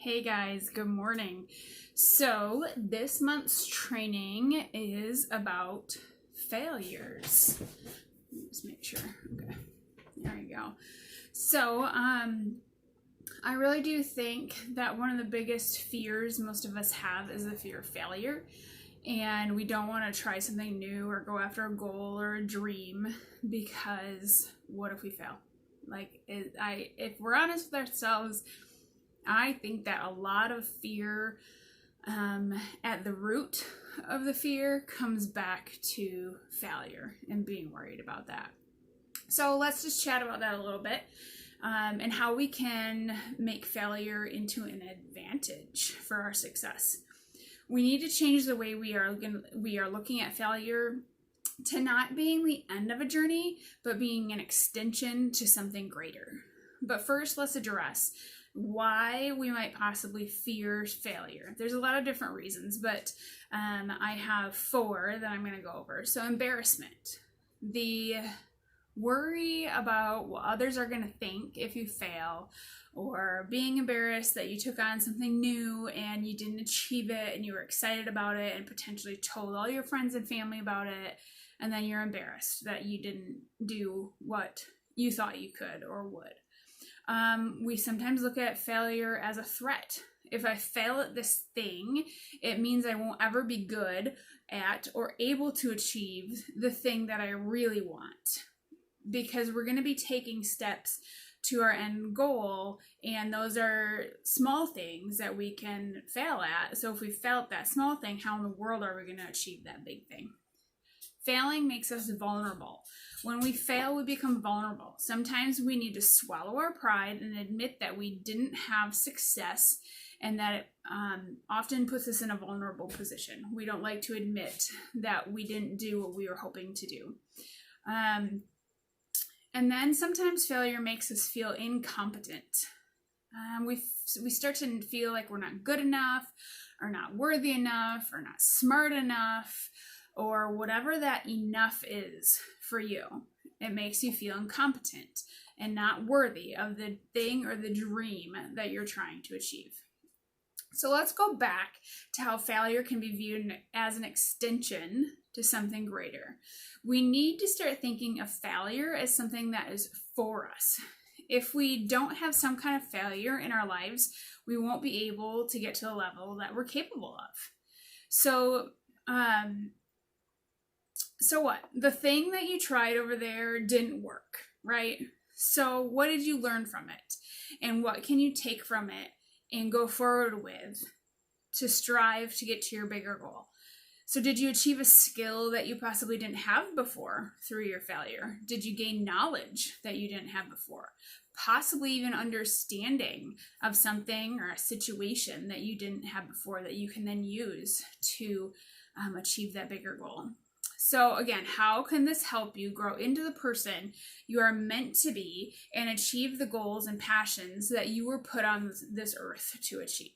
Hey guys, good morning. So this month's training is about failures. Let me just make sure. Okay, there we go. So I really do think that one of the biggest fears most of us have is the fear of failure. And we don't want to try something new or go after a goal or a dream because what if we fail? If we're honest with ourselves, I think that a lot of fear at the root of the fear comes back to failure and being worried about that. So let's just chat about that a little bit and how we can make failure into an advantage for our success. We need to change the way we are looking at failure to not being the end of a journey, but being an extension to something greater. But first, let's address why we might possibly fear failure. There's a lot of different reasons, but I have 4 that I'm going to go over. So embarrassment, the worry about what others are going to think if you fail, or being embarrassed that you took on something new and you didn't achieve it and you were excited about it and potentially told all your friends and family about it, and then you're embarrassed that you didn't do what you thought you could or would. We sometimes look at failure as a threat. If I fail at this thing, it means I won't ever be good at or able to achieve the thing that I really want, because we're going to be taking steps to our end goal, and those are small things that we can fail at. So if we fail at that small thing, how in the world are we going to achieve that big thing? Failing makes us vulnerable. When we fail, we become vulnerable. Sometimes we need to swallow our pride and admit that we didn't have success, and that it often puts us in a vulnerable position. We don't like to admit that we didn't do what we were hoping to do. And then sometimes failure makes us feel incompetent. We start to feel like we're not good enough, or not worthy enough, or not smart enough, or whatever that enough is for you. It makes you feel incompetent and not worthy of the thing or the dream that you're trying to achieve. So let's go back to how failure can be viewed as an extension to something greater. We need to start thinking of failure as something that is for us. If we don't have some kind of failure in our lives, we won't be able to get to the level that we're capable of. So what? The thing that you tried over there didn't work, right? So what did you learn from it? And what can you take from it and go forward with to strive to get to your bigger goal? So did you achieve a skill that you possibly didn't have before through your failure? Did you gain knowledge that you didn't have before? Possibly even understanding of something or a situation that you didn't have before that you can then use to achieve that bigger goal. So again, how can this help you grow into the person you are meant to be and achieve the goals and passions that you were put on this earth to achieve?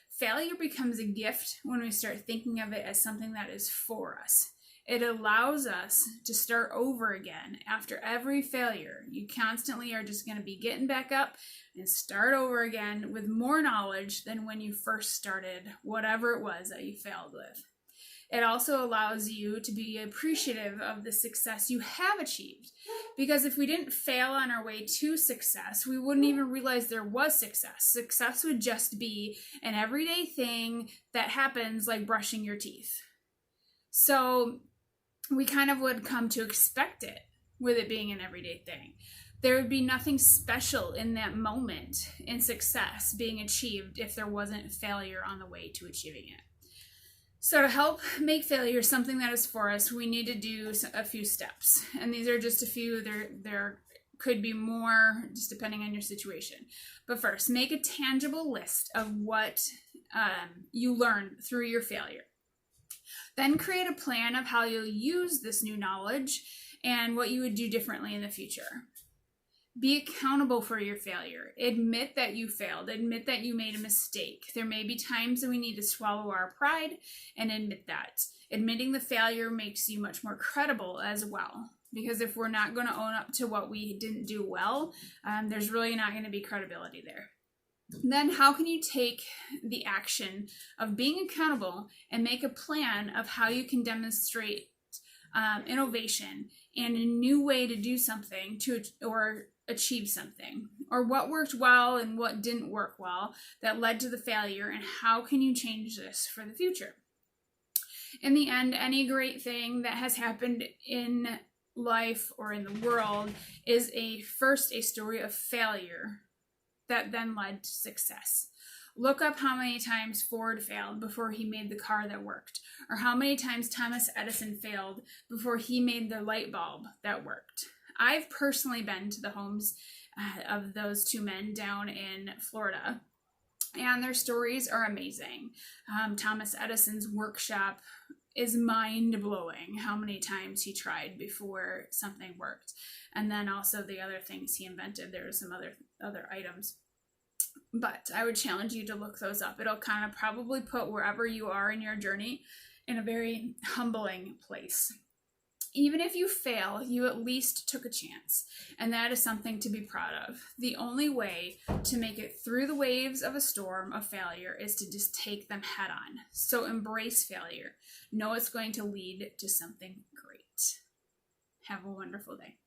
Failure becomes a gift when we start thinking of it as something that is for us. It allows us to start over again after every failure. You constantly are just going to be getting back up and start over again with more knowledge than when you first started whatever it was that you failed with. It also allows you to be appreciative of the success you have achieved. Because if we didn't fail on our way to success, we wouldn't even realize there was success. Success would just be an everyday thing that happens, like brushing your teeth. So we kind of would come to expect it, with it being an everyday thing. There would be nothing special in that moment in success being achieved if there wasn't failure on the way to achieving it. So to help make failure something that is for us, we need to do a few steps. And these are just a few. There could be more, just depending on your situation. But first, make a tangible list of what you learned through your failure. Then create a plan of how you'll use this new knowledge and what you would do differently in the future. Be accountable for your failure. Admit that you failed. Admit that you made a mistake. There may be times that we need to swallow our pride and admit that. Admitting the failure makes you much more credible as well. Because if we're not going to own up to what we didn't do well, there's really not going to be credibility there. Then how can you take the action of being accountable and make a plan of how you can demonstrate innovation and a new way to do something or achieve something, or what worked well and what didn't work well that led to the failure, and how can you change this for the future? In the end, any great thing that has happened in life or in the world is first a story of failure that then led to success. Look up how many times Ford failed before he made the car that worked, or how many times Thomas Edison failed before he made the light bulb that worked. I've personally been to the homes of those two men down in Florida, and their stories are amazing. Thomas Edison's workshop is mind-blowing, how many times he tried before something worked. And then also the other things he invented. There were some other items. But I would challenge you to look those up. It'll kind of probably put wherever you are in your journey in a very humbling place. Even if you fail, you at least took a chance, and that is something to be proud of. The only way to make it through the waves of a storm of failure is to just take them head on. So embrace failure. Know it's going to lead to something great. Have a wonderful day.